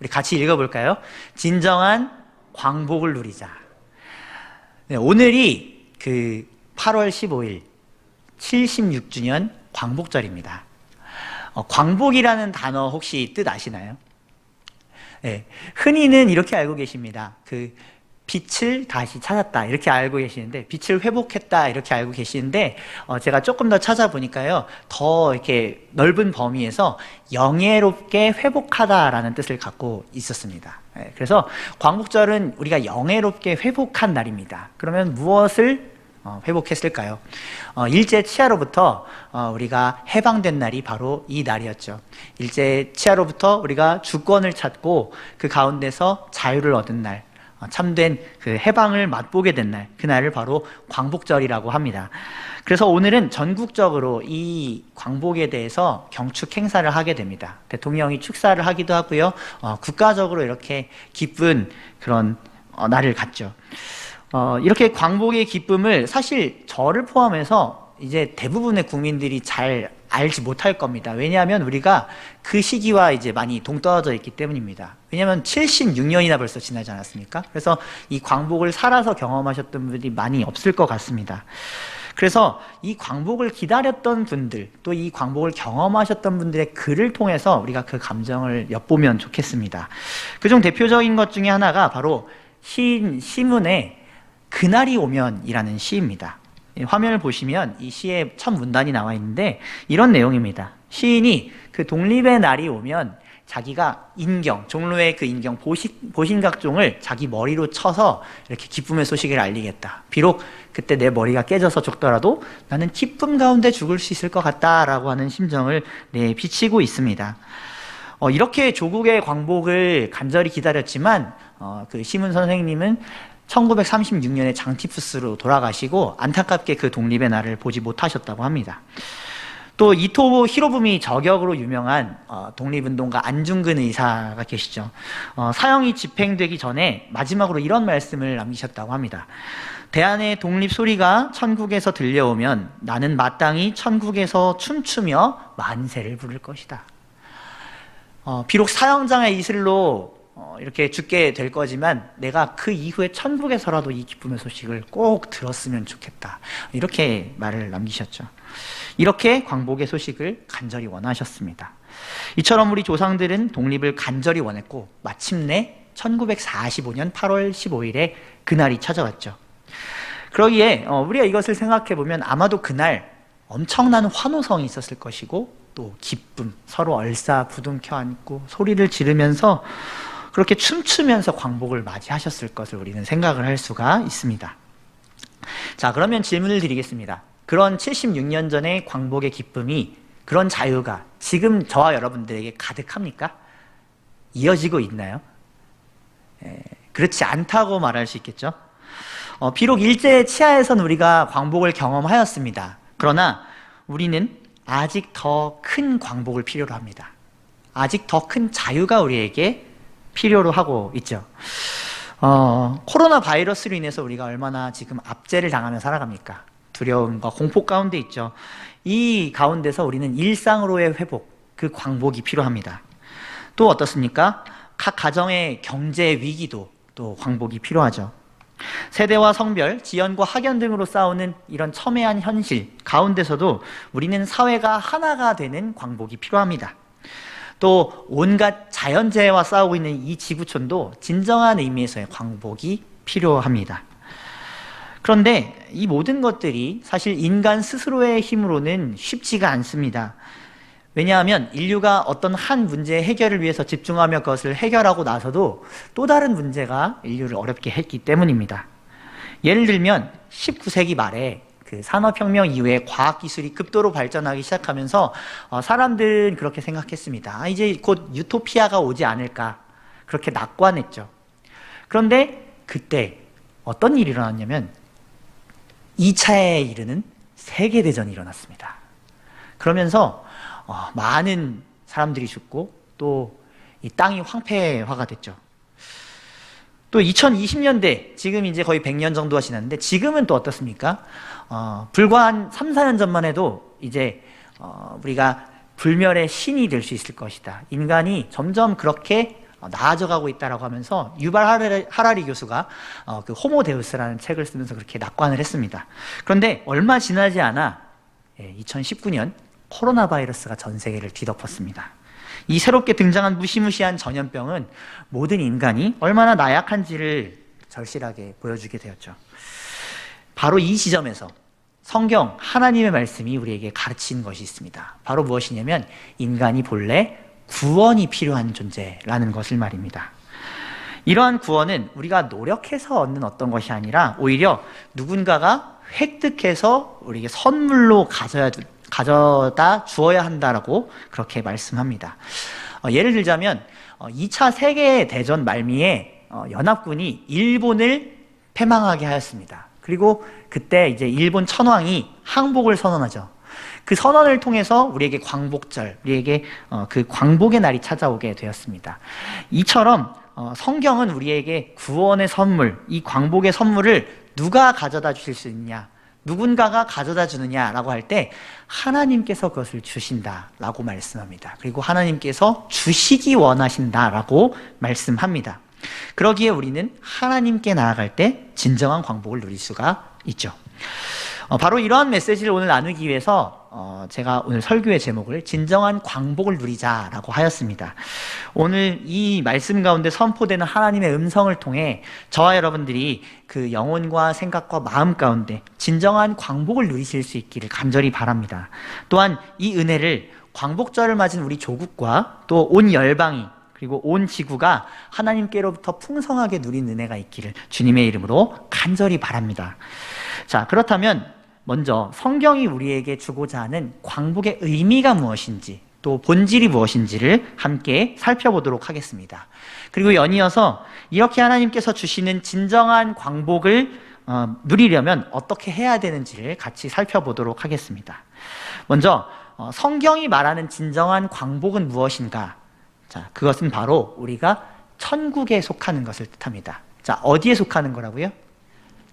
우리 같이 읽어볼까요? 진정한 광복을 누리자. 네, 오늘이 그 8월 15일 76주년 광복절입니다. 광복이라는 단어 혹시 뜻 아시나요? 네, 흔히는 이렇게 알고 계십니다. 그 빛을 다시 찾았다 이렇게 알고 계시는데, 빛을 회복했다 이렇게 알고 계시는데, 제가 조금 더 찾아보니까요, 더 이렇게 넓은 범위에서 영예롭게 회복하다라는 뜻을 갖고 있었습니다. 네, 그래서 광복절은 우리가 영예롭게 회복한 날입니다. 그러면 무엇을 회복했을까요? 일제 치하로부터 우리가 해방된 날이 바로 이 날이었죠. 일제 치하로부터 우리가 주권을 찾고 그 가운데서 자유를 얻은 날, 참된 그 해방을 맛보게 된 날, 그 날을 바로 광복절이라고 합니다. 그래서 오늘은 전국적으로 이 광복에 대해서 경축 행사를 하게 됩니다. 대통령이 축사를 하기도 하고요, 국가적으로 이렇게 기쁜 그런 날을 갖죠. 이렇게 광복의 기쁨을 사실 저를 포함해서 이제 대부분의 국민들이 잘 알지 못할 겁니다. 왜냐하면 우리가 그 시기와 이제 많이 동떨어져 있기 때문입니다. 왜냐하면 76년이나 벌써 지나지 않았습니까? 그래서 이 광복을 살아서 경험하셨던 분들이 많이 없을 것 같습니다. 그래서 이 광복을 기다렸던 분들, 또 이 광복을 경험하셨던 분들의 글을 통해서 우리가 그 감정을 엿보면 좋겠습니다. 그중 대표적인 것 중에 하나가 바로 시인 시문의 그날이 오면이라는 시입니다. 화면을 보시면 이 시의 첫 문단이 나와 있는데 이런 내용입니다. 시인이 그 독립의 날이 오면 자기가 인경, 종로의 그 인경 보신각종을 자기 머리로 쳐서 이렇게 기쁨의 소식을 알리겠다. 비록 그때 내 머리가 깨져서 죽더라도 나는 기쁨 가운데 죽을 수 있을 것 같다라고 하는 심정을 비치고 있습니다. 이렇게 조국의 광복을 간절히 기다렸지만 그 시문 선생님은 1936년에 장티푸스로 돌아가시고 안타깝게 그 독립의 날을 보지 못하셨다고 합니다. 또 이토 히로부미 저격으로 유명한 독립운동가 안중근 의사가 계시죠. 사형이 집행되기 전에 마지막으로 이런 말씀을 남기셨다고 합니다. 대한의 독립 소리가 천국에서 들려오면 나는 마땅히 천국에서 춤추며 만세를 부를 것이다. 비록 사형장의 이슬로 이렇게 죽게 될 거지만 내가 그 이후에 천국에서라도 이 기쁨의 소식을 꼭 들었으면 좋겠다. 이렇게 말을 남기셨죠. 이렇게 광복의 소식을 간절히 원하셨습니다. 이처럼 우리 조상들은 독립을 간절히 원했고 마침내 1945년 8월 15일에 그날이 찾아왔죠. 그러기에 우리가 이것을 생각해 보면 아마도 그날 엄청난 환호성이 있었을 것이고 또 기쁨, 서로 얼싸부둥켜 안고 소리를 지르면서 그렇게 춤추면서 광복을 맞이하셨을 것을 우리는 생각을 할 수가 있습니다. 자, 그러면 질문을 드리겠습니다. 그런 76년 전의 광복의 기쁨이, 그런 자유가 지금 저와 여러분들에게 가득합니까? 이어지고 있나요? 그렇지 않다고 말할 수 있겠죠? 비록 일제 치하에선 우리가 광복을 경험하였습니다. 그러나 우리는 아직 더 큰 광복을 필요로 합니다. 아직 더 큰 자유가 우리에게 필요로 하고 있죠. 코로나 바이러스로 인해서 우리가 얼마나 지금 압제를 당하며 살아갑니까? 두려움과 공포 가운데 있죠. 이 가운데서 우리는 일상으로의 회복, 그 광복이 필요합니다. 또 어떻습니까? 각 가정의 경제 위기도 또 광복이 필요하죠. 세대와 성별, 지연과 학연 등으로 싸우는 이런 첨예한 현실 가운데서도 우리는 사회가 하나가 되는 광복이 필요합니다. 또 온갖 자연재해와 싸우고 있는 이 지구촌도 진정한 의미에서의 광복이 필요합니다. 그런데 이 모든 것들이 사실 인간 스스로의 힘으로는 쉽지가 않습니다. 왜냐하면 인류가 어떤 한 문제의 해결을 위해서 집중하며 그것을 해결하고 나서도 또 다른 문제가 인류를 어렵게 했기 때문입니다. 예를 들면 19세기 말에 그 산업혁명 이후에 과학기술이 급도로 발전하기 시작하면서 사람들은 그렇게 생각했습니다. 이제 곧 유토피아가 오지 않을까, 그렇게 낙관했죠. 그런데 그때 어떤 일이 일어났냐면 2차에 이르는 세계대전이 일어났습니다. 그러면서 많은 사람들이 죽고 또 이 땅이 황폐화가 됐죠. 또 2020년대, 지금 이제 거의 100년 정도가 지났는데 지금은 또 어떻습니까? 불과 한 3, 4년 전만 해도 이제 우리가 불멸의 신이 될 수 있을 것이다. 인간이 점점 그렇게 나아져가고 있다라고 하면서 유발 하라리 교수가 그 호모데우스라는 책을 쓰면서 그렇게 낙관을 했습니다. 그런데 얼마 지나지 않아 2019년 코로나 바이러스가 전 세계를 뒤덮었습니다. 이 새롭게 등장한 무시무시한 전염병은 모든 인간이 얼마나 나약한지를 절실하게 보여주게 되었죠. 바로 이 지점에서 성경 하나님의 말씀이 우리에게 가르친 것이 있습니다. 바로 무엇이냐면 인간이 본래 구원이 필요한 존재라는 것을 말입니다. 이러한 구원은 우리가 노력해서 얻는 어떤 것이 아니라 오히려 누군가가 획득해서 우리에게 선물로 가져다 주어야 한다라고 그렇게 말씀합니다. 예를 들자면 2차 세계대전 말미에 연합군이 일본을 패망하게 하였습니다. 그리고 그때 이제 일본 천황이 항복을 선언하죠. 그 선언을 통해서 우리에게 광복절, 우리에게 그 광복의 날이 찾아오게 되었습니다. 이처럼 성경은 우리에게 구원의 선물, 이 광복의 선물을 누가 가져다 주실 수 있냐, 누군가가 가져다 주느냐라고 할 때 하나님께서 그것을 주신다라고 말씀합니다. 그리고 하나님께서 주시기 원하신다라고 말씀합니다. 그러기에 우리는 하나님께 나아갈 때 진정한 광복을 누릴 수가 있죠. 바로 이러한 메시지를 오늘 나누기 위해서 제가 오늘 설교의 제목을 진정한 광복을 누리자라고 하였습니다. 오늘 이 말씀 가운데 선포되는 하나님의 음성을 통해 저와 여러분들이 그 영혼과 생각과 마음 가운데 진정한 광복을 누리실 수 있기를 간절히 바랍니다. 또한 이 은혜를 광복절을 맞은 우리 조국과 또 온 열방이 그리고 온 지구가 하나님께로부터 풍성하게 누린 은혜가 있기를 주님의 이름으로 간절히 바랍니다. 자, 그렇다면 먼저 성경이 우리에게 주고자 하는 광복의 의미가 무엇인지 또 본질이 무엇인지를 함께 살펴보도록 하겠습니다. 그리고 연이어서 이렇게 하나님께서 주시는 진정한 광복을 누리려면 어떻게 해야 되는지를 같이 살펴보도록 하겠습니다. 먼저 성경이 말하는 진정한 광복은 무엇인가? 자, 그것은 바로 우리가 천국에 속하는 것을 뜻합니다. 자, 어디에 속하는 거라고요?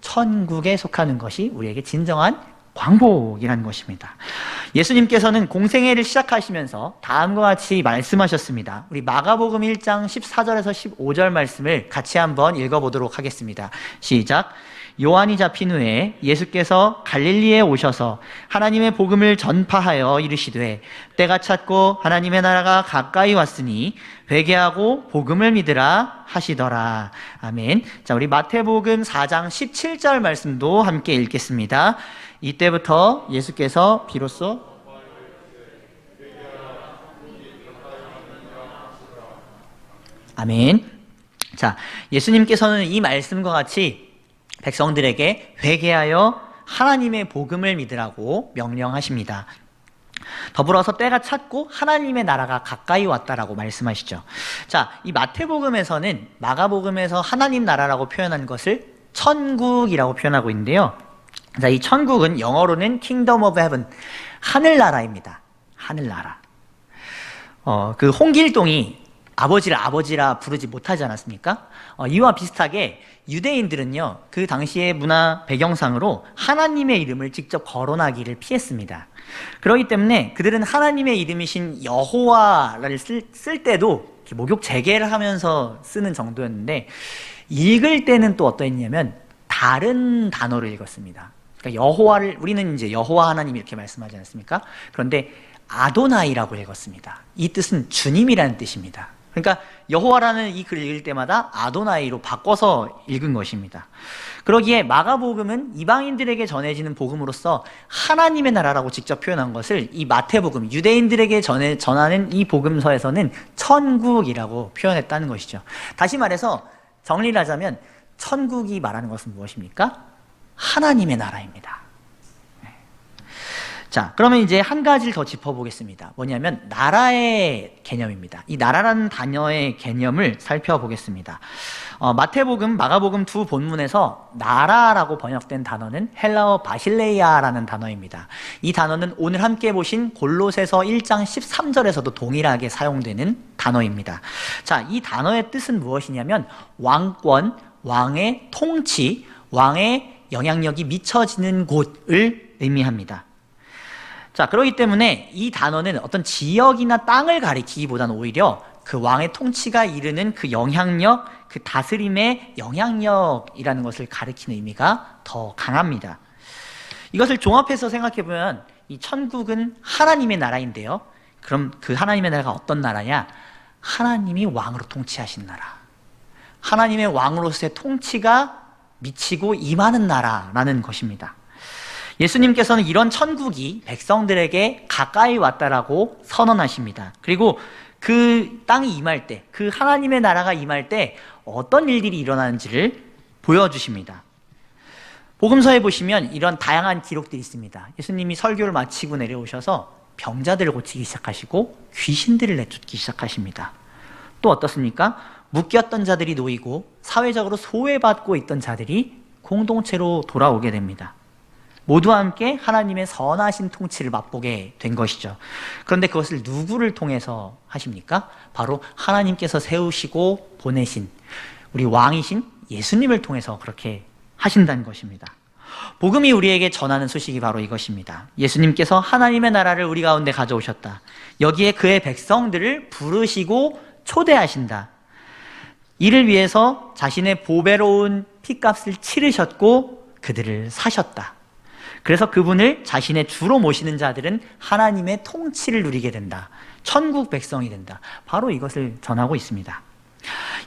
천국에 속하는 것이 우리에게 진정한 광복이라는 것입니다. 예수님께서는 공생애를 시작하시면서 다음과 같이 말씀하셨습니다. 우리 마가복음 1장 14절에서 15절 말씀을 같이 한번 읽어보도록 하겠습니다. 시작. 요한이 잡힌 후에 예수께서 갈릴리에 오셔서 하나님의 복음을 전파하여 이르시되 때가 찼고 하나님의 나라가 가까이 왔으니 회개하고 복음을 믿으라 하시더라. 아멘. 자, 우리 마태복음 4장 17절 말씀도 함께 읽겠습니다. 이때부터 예수께서 비로소 아멘. 자, 예수님께서는 이 말씀과 같이 백성들에게 회개하여 하나님의 복음을 믿으라고 명령하십니다. 더불어서 때가 찼고 하나님의 나라가 가까이 왔다라고 말씀하시죠. 자, 이 마태복음에서는 마가복음에서 하나님 나라라고 표현한 것을 천국이라고 표현하고 있는데요. 자, 이 천국은 영어로는 Kingdom of Heaven, 하늘나라입니다. 하늘나라. 그 홍길동이 아버지를 아버지라 부르지 못하지 않았습니까? 이와 비슷하게 유대인들은요, 그 당시의 문화 배경상으로 하나님의 이름을 직접 거론하기를 피했습니다. 그렇기 때문에 그들은 하나님의 이름이신 여호와를 쓸 때도 목욕 재개를 하면서 쓰는 정도였는데, 읽을 때는 또 어떠했냐면 다른 단어를 읽었습니다. 그러니까 여호와를, 우리는 이제 여호와 하나님 이렇게 말씀하지 않습니까? 그런데 아도나이라고 읽었습니다. 이 뜻은 주님이라는 뜻입니다. 그러니까 여호와라는 이 글을 읽을 때마다 아도나이로 바꿔서 읽은 것입니다. 그러기에 마가복음은 이방인들에게 전해지는 복음으로서 하나님의 나라라고 직접 표현한 것을 이 마태복음, 유대인들에게 전하는 이 복음서에서는 천국이라고 표현했다는 것이죠. 다시 말해서 정리를 하자면 천국이 말하는 것은 무엇입니까? 하나님의 나라입니다. 자, 그러면 이제 한 가지를 더 짚어보겠습니다. 뭐냐면 나라의 개념입니다. 이 나라라는 단어의 개념을 살펴보겠습니다. 마태복음, 마가복음 두 본문에서 나라라고 번역된 단어는 헬라어 바실레이아라는 단어입니다. 이 단어는 오늘 함께 보신 골로새서 1장 13절에서도 동일하게 사용되는 단어입니다. 자, 이 단어의 뜻은 무엇이냐면 왕권, 왕의 통치, 왕의 영향력이 미쳐지는 곳을 의미합니다. 자, 그렇기 때문에 이 단어는 어떤 지역이나 땅을 가리키기보다는 오히려 그 왕의 통치가 이르는 그 영향력, 그 다스림의 영향력이라는 것을 가리키는 의미가 더 강합니다. 이것을 종합해서 생각해보면 이 천국은 하나님의 나라인데요. 그럼 그 하나님의 나라가 어떤 나라냐? 하나님이 왕으로 통치하신 나라. 하나님의 왕으로서의 통치가 미치고 임하는 나라라는 것입니다. 예수님께서는 이런 천국이 백성들에게 가까이 왔다라고 선언하십니다. 그리고 그 땅이 임할 때, 그 하나님의 나라가 임할 때 어떤 일들이 일어나는지를 보여주십니다. 복음서에 보시면 이런 다양한 기록들이 있습니다. 예수님이 설교를 마치고 내려오셔서 병자들을 고치기 시작하시고 귀신들을 내쫓기 시작하십니다. 또 어떻습니까? 묶였던 자들이 놓이고 사회적으로 소외받고 있던 자들이 공동체로 돌아오게 됩니다. 모두와 함께 하나님의 선하신 통치를 맛보게 된 것이죠. 그런데 그것을 누구를 통해서 하십니까? 바로 하나님께서 세우시고 보내신 우리 왕이신 예수님을 통해서 그렇게 하신다는 것입니다. 복음이 우리에게 전하는 소식이 바로 이것입니다. 예수님께서 하나님의 나라를 우리 가운데 가져오셨다. 여기에 그의 백성들을 부르시고 초대하신다. 이를 위해서 자신의 보배로운 피값을 치르셨고 그들을 사셨다. 그래서 그분을 자신의 주로 모시는 자들은 하나님의 통치를 누리게 된다. 천국 백성이 된다. 바로 이것을 전하고 있습니다.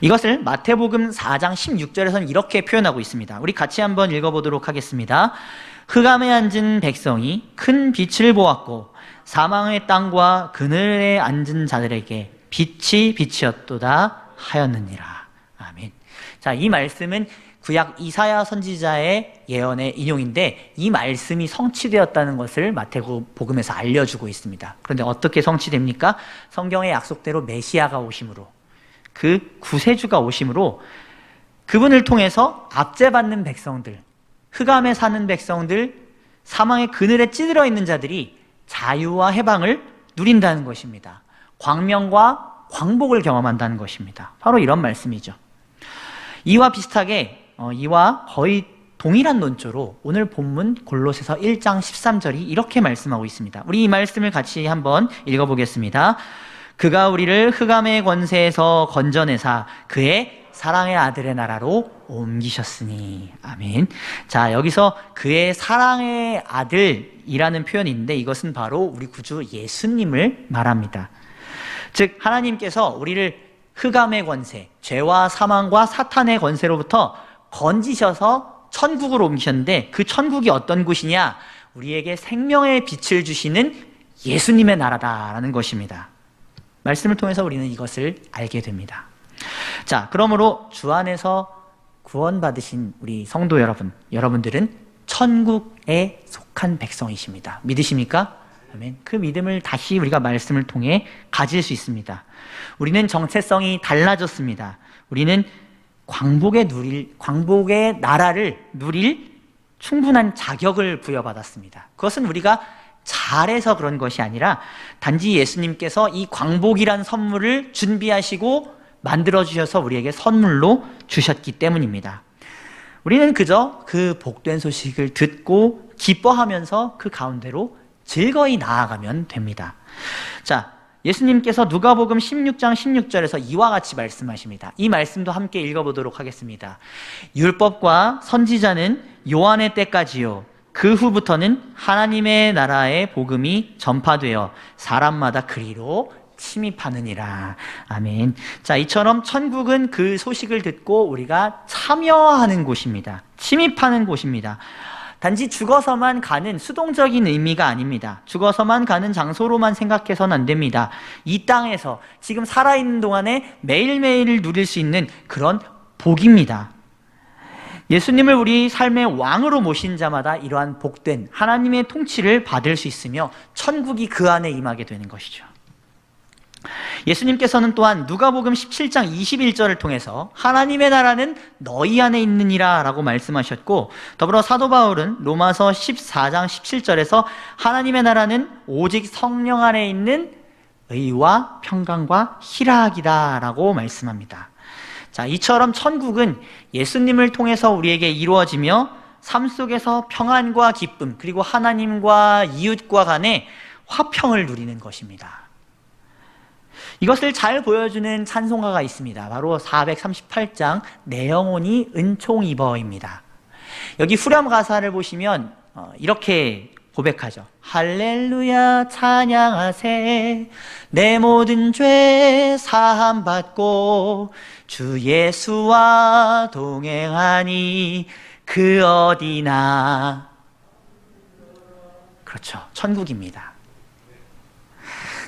이것을 마태복음 4장 16절에서는 이렇게 표현하고 있습니다. 우리 같이 한번 읽어보도록 하겠습니다. 흑암에 앉은 백성이 큰 빛을 보았고 사망의 땅과 그늘에 앉은 자들에게 빛이 빛이었도다 하였느니라. 아멘. 자, 이 말씀은 구약 이사야 선지자의 예언의 인용인데 이 말씀이 성취되었다는 것을 마태복음에서 알려주고 있습니다. 그런데 어떻게 성취됩니까? 성경의 약속대로 메시아가 오심으로, 그 구세주가 오심으로 그분을 통해서 압제받는 백성들, 흑암에 사는 백성들, 사망의 그늘에 찌들어 있는 자들이 자유와 해방을 누린다는 것입니다. 광명과 광복을 경험한다는 것입니다. 바로 이런 말씀이죠. 이와 비슷하게 이와 거의 동일한 논조로 오늘 본문 골로새서 1장 13절이 이렇게 말씀하고 있습니다. 우리 이 말씀을 같이 한번 읽어보겠습니다. 그가 우리를 흑암의 권세에서 건져내사 그의 사랑의 아들의 나라로 옮기셨으니. 아멘. 자, 여기서 그의 사랑의 아들이라는 표현인데 이것은 바로 우리 구주 예수님을 말합니다. 즉 하나님께서 우리를 흑암의 권세, 죄와 사망과 사탄의 권세로부터 건지셔서 천국으로 옮기셨는데 그 천국이 어떤 곳이냐? 우리에게 생명의 빛을 주시는 예수님의 나라다라는 것입니다. 말씀을 통해서 우리는 이것을 알게 됩니다. 자, 그러므로 주 안에서 구원받으신 우리 성도 여러분, 여러분들은 천국에 속한 백성이십니다. 믿으십니까? 아멘. 그 믿음을 다시 우리가 말씀을 통해 가질 수 있습니다. 우리는 정체성이 달라졌습니다. 우리는 광복의 나라를 누릴 충분한 자격을 부여받았습니다. 그것은 우리가 잘해서 그런 것이 아니라 단지 예수님께서 이 광복이란 선물을 준비하시고 만들어주셔서 우리에게 선물로 주셨기 때문입니다. 우리는 그저 그 복된 소식을 듣고 기뻐하면서 그 가운데로 즐거이 나아가면 됩니다. 자, 예수님께서 누가복음 16장 16절에서 이와 같이 말씀하십니다. 이 말씀도 함께 읽어보도록 하겠습니다. 율법과 선지자는 요한의 때까지요, 그 후부터는 하나님의 나라의 복음이 전파되어 사람마다 그리로 침입하느니라. 아멘. 자, 이처럼 천국은 그 소식을 듣고 우리가 참여하는 곳입니다. 침입하는 곳입니다. 단지 죽어서만 가는 수동적인 의미가 아닙니다. 죽어서만 가는 장소로만 생각해서는 안 됩니다. 이 땅에서 지금 살아있는 동안에 매일매일 누릴 수 있는 그런 복입니다. 예수님을 우리 삶의 왕으로 모신 자마다 이러한 복된 하나님의 통치를 받을 수 있으며 천국이 그 안에 임하게 되는 것이죠. 예수님께서는 또한 누가복음 17장 21절을 통해서 하나님의 나라는 너희 안에 있느니라 라고 말씀하셨고, 더불어 사도 바울은 로마서 14장 17절에서 하나님의 나라는 오직 성령 안에 있는 의와 평강과 희락이다 라고 말씀합니다. 자, 이처럼 천국은 예수님을 통해서 우리에게 이루어지며 삶 속에서 평안과 기쁨, 그리고 하나님과 이웃과 간의 화평을 누리는 것입니다. 이것을 잘 보여주는 찬송가가 있습니다. 바로 438장 내 영혼이 은총 입어입니다. 여기 후렴 가사를 보시면 이렇게 고백하죠. 할렐루야 찬양하세 내 모든 죄 사함 받고 주 예수와 동행하니 그 어디나. 그렇죠. 천국입니다.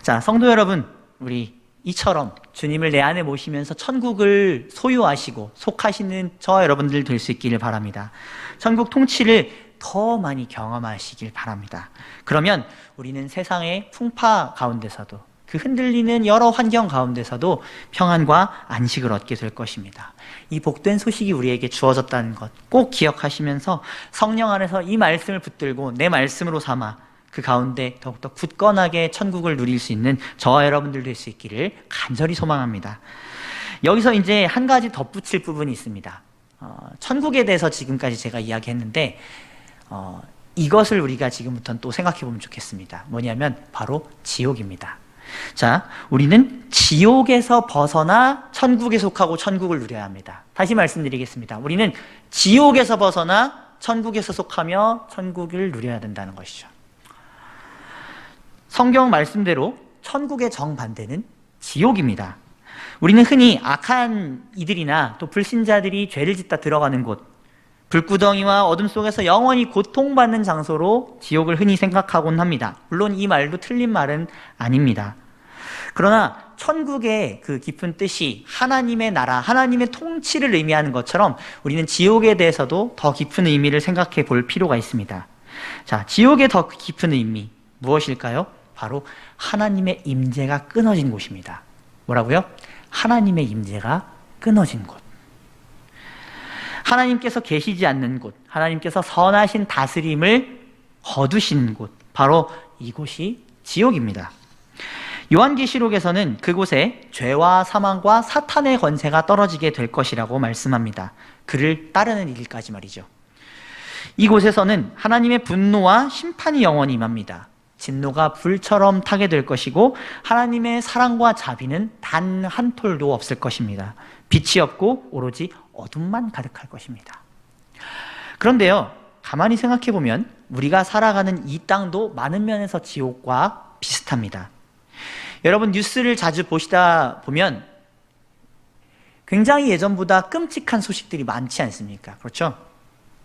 자, 성도 여러분, 우리 이처럼 주님을 내 안에 모시면서 천국을 소유하시고 속하시는 저와 여러분들 될 수 있기를 바랍니다. 천국 통치를 더 많이 경험하시길 바랍니다. 그러면 우리는 세상의 풍파 가운데서도 그 흔들리는 여러 환경 가운데서도 평안과 안식을 얻게 될 것입니다. 이 복된 소식이 우리에게 주어졌다는 것 꼭 기억하시면서 성령 안에서 이 말씀을 붙들고 내 말씀으로 삼아 그 가운데 더욱더 굳건하게 천국을 누릴 수 있는 저와 여러분들 될 수 있기를 간절히 소망합니다. 여기서 이제 한 가지 덧붙일 부분이 있습니다. 천국에 대해서 지금까지 제가 이야기했는데 이것을 우리가 지금부터는 또 생각해 보면 좋겠습니다. 뭐냐면 바로 지옥입니다. 자, 우리는 지옥에서 벗어나 천국에 속하고 천국을 누려야 합니다. 다시 말씀드리겠습니다. 우리는 지옥에서 벗어나 천국에서 속하며 천국을 누려야 된다는 것이죠. 성경 말씀대로 천국의 정반대는 지옥입니다. 우리는 흔히 악한 이들이나 또 불신자들이 죄를 짓다 들어가는 곳, 불구덩이와 어둠 속에서 영원히 고통받는 장소로 지옥을 흔히 생각하곤 합니다. 물론 이 말도 틀린 말은 아닙니다. 그러나 천국의 그 깊은 뜻이 하나님의 나라, 하나님의 통치를 의미하는 것처럼 우리는 지옥에 대해서도 더 깊은 의미를 생각해 볼 필요가 있습니다. 자, 지옥의 더 깊은 의미 무엇일까요? 바로 하나님의 임재가 끊어진 곳입니다. 뭐라고요? 하나님의 임재가 끊어진 곳. 하나님께서 계시지 않는 곳, 하나님께서 선하신 다스림을 거두시는 곳, 바로 이곳이 지옥입니다. 요한계시록에서는 그곳에 죄와 사망과 사탄의 권세가 떨어지게 될 것이라고 말씀합니다. 그를 따르는 일까지 말이죠. 이곳에서는 하나님의 분노와 심판이 영원히 임합니다. 진노가 불처럼 타게 될 것이고 하나님의 사랑과 자비는 단 한 톨도 없을 것입니다. 빛이 없고 오로지 어둠만 가득할 것입니다. 그런데요, 가만히 생각해 보면 우리가 살아가는 이 땅도 많은 면에서 지옥과 비슷합니다. 여러분 뉴스를 자주 보시다 보면 굉장히 예전보다 끔찍한 소식들이 많지 않습니까? 그렇죠?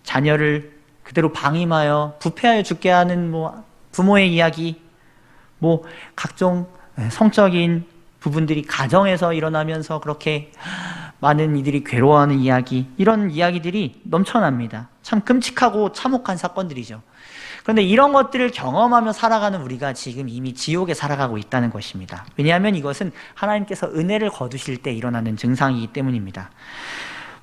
자녀를 그대로 방임하여 부패하여 죽게 하는 부모의 이야기, 각종 성적인 부분들이 가정에서 일어나면서 그렇게 많은 이들이 괴로워하는 이야기, 이런 이야기들이 넘쳐납니다. 참 끔찍하고 참혹한 사건들이죠. 그런데 이런 것들을 경험하며 살아가는 우리가 지금 이미 지옥에 살아가고 있다는 것입니다. 왜냐하면 이것은 하나님께서 은혜를 거두실 때 일어나는 증상이기 때문입니다.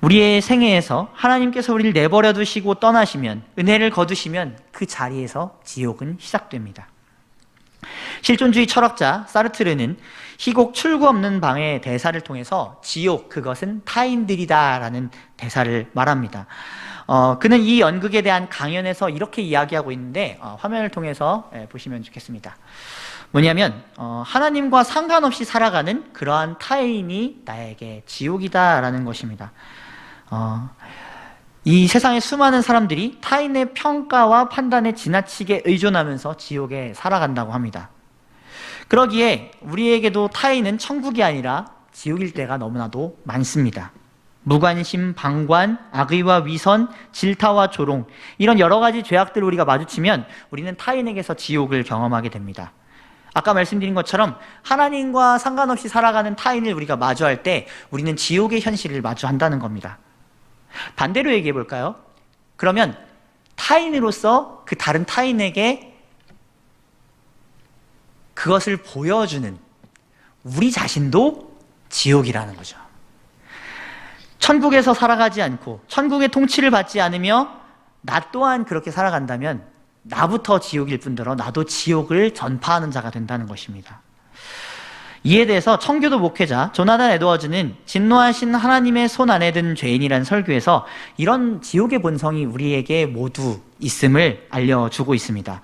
우리의 생애에서 하나님께서 우리를 내버려 두시고 떠나시면, 은혜를 거두시면 그 자리에서 지옥은 시작됩니다. 실존주의 철학자 사르트르는 희곡 출구 없는 방의 대사를 통해서 지옥, 그것은 타인들이다 라는 대사를 말합니다. 그는 이 연극에 대한 강연에서 이렇게 이야기하고 있는데 화면을 통해서 보시면 좋겠습니다. 뭐냐면 하나님과 상관없이 살아가는 그러한 타인이 나에게 지옥이다 라는 것입니다. 이 세상의 수많은 사람들이 타인의 평가와 판단에 지나치게 의존하면서 지옥에 살아간다고 합니다. 그러기에 우리에게도 타인은 천국이 아니라 지옥일 때가 너무나도 많습니다. 무관심, 방관, 악의와 위선, 질타와 조롱, 이런 여러 가지 죄악들을 우리가 마주치면 우리는 타인에게서 지옥을 경험하게 됩니다. 아까 말씀드린 것처럼 하나님과 상관없이 살아가는 타인을 우리가 마주할 때 우리는 지옥의 현실을 마주한다는 겁니다. 반대로 얘기해 볼까요? 그러면 타인으로서 그 다른 타인에게 그것을 보여주는 우리 자신도 지옥이라는 거죠. 천국에서 살아가지 않고 천국의 통치를 받지 않으며 나 또한 그렇게 살아간다면 나부터 지옥일 뿐더러 나도 지옥을 전파하는 자가 된다는 것입니다. 이에 대해서 청교도 목회자 조나단 에드워즈는 진노하신 하나님의 손 안에 든 죄인이라는 설교에서 이런 지옥의 본성이 우리에게 모두 있음을 알려주고 있습니다.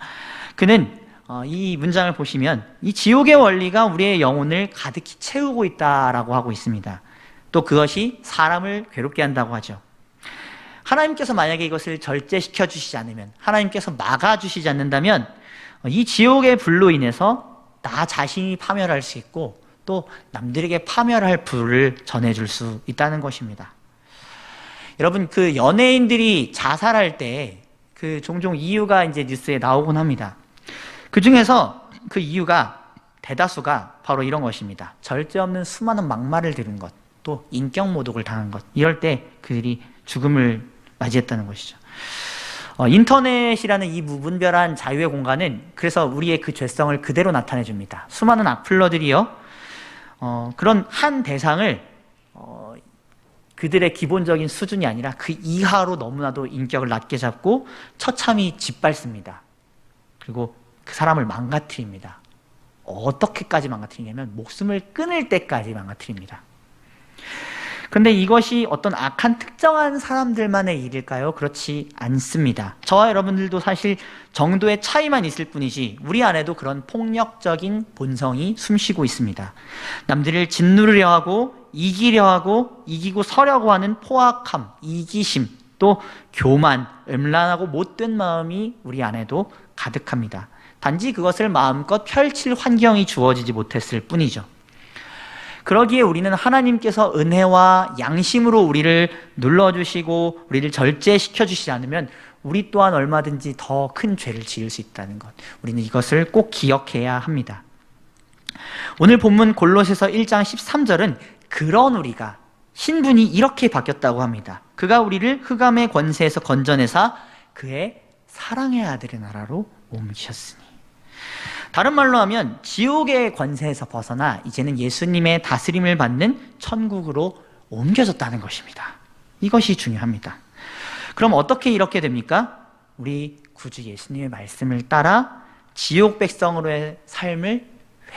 그는 이 문장을 보시면 이 지옥의 원리가 우리의 영혼을 가득히 채우고 있다라고 하고 있습니다. 또 그것이 사람을 괴롭게 한다고 하죠. 하나님께서 만약에 이것을 절제시켜 주시지 않으면, 하나님께서 막아주시지 않는다면 이 지옥의 불로 인해서 나 자신이 파멸할 수 있고 또 남들에게 파멸할 불을 전해줄 수 있다는 것입니다. 여러분, 그 연예인들이 자살할 때 그 종종 이유가 이제 뉴스에 나오곤 합니다. 그 중에서 그 이유가 대다수가 바로 이런 것입니다. 절제 없는 수많은 막말을 들은 것, 또 인격 모독을 당한 것, 이럴 때 그들이 죽음을 맞이했다는 것이죠. 인터넷이라는 이 무분별한 자유의 공간은 그래서 우리의 그 죄성을 그대로 나타내 줍니다. 수많은 악플러들이요, 그런 한 대상을 그들의 기본적인 수준이 아니라 그 이하로 너무나도 인격을 낮게 잡고 처참히 짓밟습니다. 그리고 그 사람을 망가뜨립니다. 어떻게까지 망가뜨리냐면 목숨을 끊을 때까지 망가뜨립니다. 그런데 이것이 어떤 악한 특정한 사람들만의 일일까요? 그렇지 않습니다. 저와 여러분들도 사실 정도의 차이만 있을 뿐이지 우리 안에도 그런 폭력적인 본성이 숨쉬고 있습니다. 남들을 짓누르려 하고 이기려 하고 이기고 서려고 하는 포악함, 이기심, 또 교만, 음란하고 못된 마음이 우리 안에도 가득합니다. 단지 그것을 마음껏 펼칠 환경이 주어지지 못했을 뿐이죠. 그러기에 우리는 하나님께서 은혜와 양심으로 우리를 눌러주시고 우리를 절제시켜 주시지 않으면 우리 또한 얼마든지 더 큰 죄를 지을 수 있다는 것, 우리는 이것을 꼭 기억해야 합니다. 오늘 본문 골로새서 1장 13절은 그런 우리가 신분이 이렇게 바뀌었다고 합니다. 그가 우리를 흑암의 권세에서 건져내사 그의 사랑의 아들의 나라로 옮기셨으니. 다른 말로 하면 지옥의 권세에서 벗어나 이제는 예수님의 다스림을 받는 천국으로 옮겨졌다는 것입니다. 이것이 중요합니다. 그럼 어떻게 이렇게 됩니까? 우리 구주 예수님의 말씀을 따라 지옥 백성으로의 삶을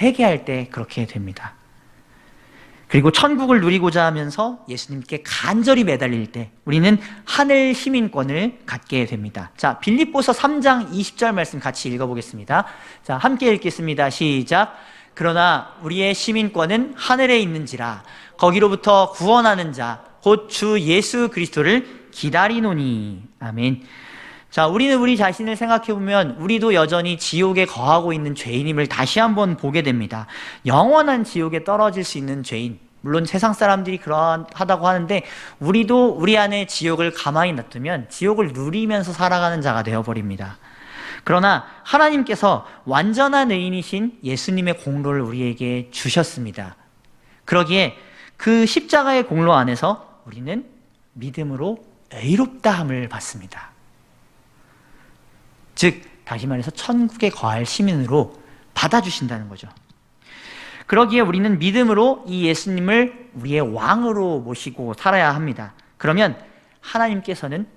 회개할 때 그렇게 됩니다. 그리고 천국을 누리고자 하면서 예수님께 간절히 매달릴 때 우리는 하늘 시민권을 갖게 됩니다. 자, 빌립보서 3장 20절 말씀 같이 읽어보겠습니다. 자, 함께 읽겠습니다. 시작. 그러나 우리의 시민권은 하늘에 있는지라 거기로부터 구원하는 자 곧 주 예수 그리스도를 기다리노니. 아멘. 자, 우리는 우리 자신을 생각해보면 우리도 여전히 지옥에 거하고 있는 죄인임을 다시 한번 보게 됩니다. 영원한 지옥에 떨어질 수 있는 죄인, 물론 세상 사람들이 그러하다고 하는데 우리도 우리 안에 지옥을 가만히 놔두면 지옥을 누리면서 살아가는 자가 되어버립니다. 그러나 하나님께서 완전한 의인이신 예수님의 공로를 우리에게 주셨습니다. 그러기에 그 십자가의 공로 안에서 우리는 믿음으로 의롭다함을 받습니다. 즉 다시 말해서 천국에 거할 시민으로 받아주신다는 거죠. 그러기에 우리는 믿음으로 이 예수님을 우리의 왕으로 모시고 살아야 합니다. 그러면 하나님께서는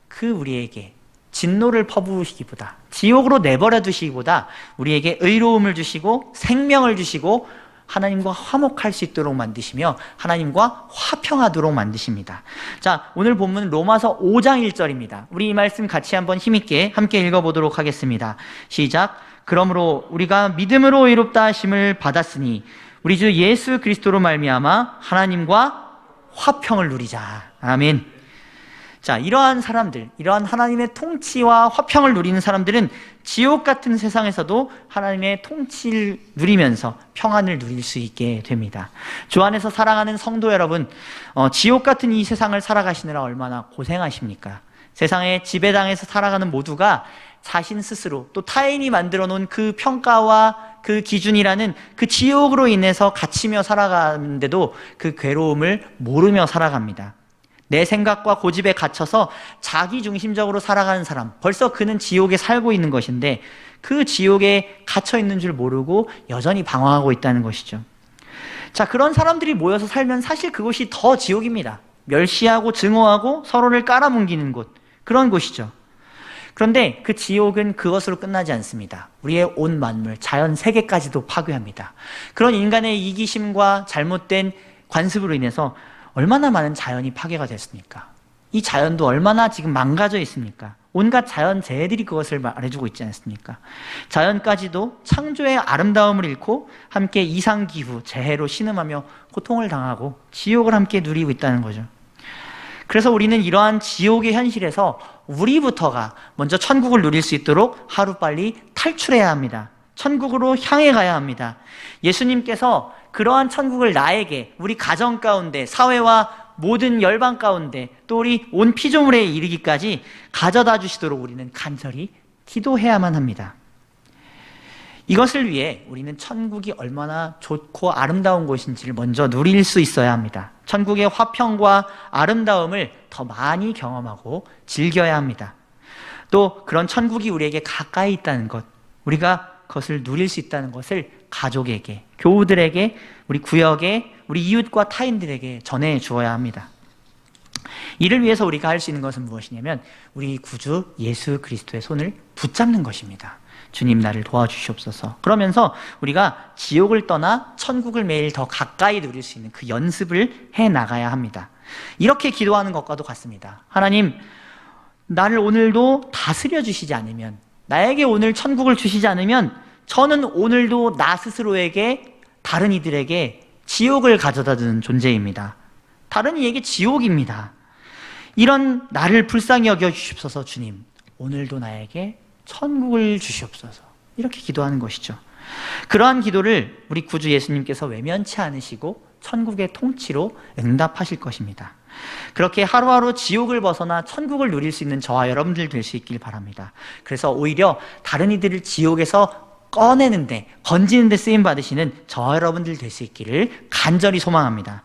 그 우리에게 진노를 퍼부으시기보다, 지옥으로 내버려 두시기보다 우리에게 의로움을 주시고 생명을 주시고 하나님과 화목할 수 있도록 만드시며 하나님과 화평하도록 만드십니다. 자, 오늘 본문은 로마서 5장 1절입니다. 우리 이 말씀 같이 한번 힘있게 함께 읽어보도록 하겠습니다. 시작. 그러므로 우리가 믿음으로 의롭다 하심을 받았으니 우리 주 예수 그리스도로 말미암아 하나님과 화평을 누리자. 아멘. 자, 이러한 사람들, 이러한 하나님의 통치와 화평을 누리는 사람들은 지옥 같은 세상에서도 하나님의 통치를 누리면서 평안을 누릴 수 있게 됩니다. 주 안에서 사랑하는 성도 여러분, 지옥 같은 이 세상을 살아가시느라 얼마나 고생하십니까? 세상의 지배당에서 살아가는 모두가 자신 스스로 또 타인이 만들어 놓은 그 평가와 그 기준이라는 그 지옥으로 인해서 갇히며 살아가는데도 그 괴로움을 모르며 살아갑니다. 내 생각과 고집에 갇혀서 자기중심적으로 살아가는 사람, 벌써 그는 지옥에 살고 있는 것인데 그 지옥에 갇혀 있는 줄 모르고 여전히 방황하고 있다는 것이죠. 자, 그런 사람들이 모여서 살면 사실 그곳이 더 지옥입니다. 멸시하고 증오하고 서로를 깔아뭉기는 곳, 그런 곳이죠. 그런데 그 지옥은 그것으로 끝나지 않습니다. 우리의 온 만물, 자연 세계까지도 파괴합니다. 그런 인간의 이기심과 잘못된 관습으로 인해서 얼마나 많은 자연이 파괴가 됐습니까? 이 자연도 얼마나 지금 망가져 있습니까? 온갖 자연재해들이 그것을 말해주고 있지 않습니까? 자연까지도 창조의 아름다움을 잃고 함께 이상기후, 재해로 신음하며 고통을 당하고 지옥을 함께 누리고 있다는 거죠. 그래서 우리는 이러한 지옥의 현실에서 우리부터가 먼저 천국을 누릴 수 있도록 하루빨리 탈출해야 합니다. 천국으로 향해 가야 합니다. 예수님께서 그러한 천국을 나에게, 우리 가정 가운데, 사회와 모든 열방 가운데, 또 우리 온 피조물에 이르기까지 가져다 주시도록 우리는 간절히 기도해야만 합니다. 이것을 위해 우리는 천국이 얼마나 좋고 아름다운 곳인지를 먼저 누릴 수 있어야 합니다. 천국의 화평과 아름다움을 더 많이 경험하고 즐겨야 합니다. 또 그런 천국이 우리에게 가까이 있다는 것, 우리가 그것을 누릴 수 있다는 것을 가족에게, 교우들에게, 우리 구역에, 우리 이웃과 타인들에게 전해 주어야 합니다. 이를 위해서 우리가 할 수 있는 것은 무엇이냐면 우리 구주 예수 그리스도의 손을 붙잡는 것입니다. 주님 나를 도와주시옵소서. 그러면서 우리가 지옥을 떠나 천국을 매일 더 가까이 누릴 수 있는 그 연습을 해 나가야 합니다. 이렇게 기도하는 것과도 같습니다. 하나님, 나를 오늘도 다스려 주시지 않으면, 나에게 오늘 천국을 주시지 않으면 저는 오늘도 나 스스로에게, 다른 이들에게 지옥을 가져다 주는 존재입니다. 다른 이에게 지옥입니다. 이런 나를 불쌍히 여겨 주시옵소서. 주님, 오늘도 나에게 천국을 주시옵소서. 이렇게 기도하는 것이죠. 그러한 기도를 우리 구주 예수님께서 외면치 않으시고 천국의 통치로 응답하실 것입니다. 그렇게 하루하루 지옥을 벗어나 천국을 누릴 수 있는 저와 여러분들 될 수 있길 바랍니다. 그래서 오히려 다른 이들을 지옥에서 꺼내는데, 건지는데 쓰임받으시는 저와 여러분들 될 수 있기를 간절히 소망합니다.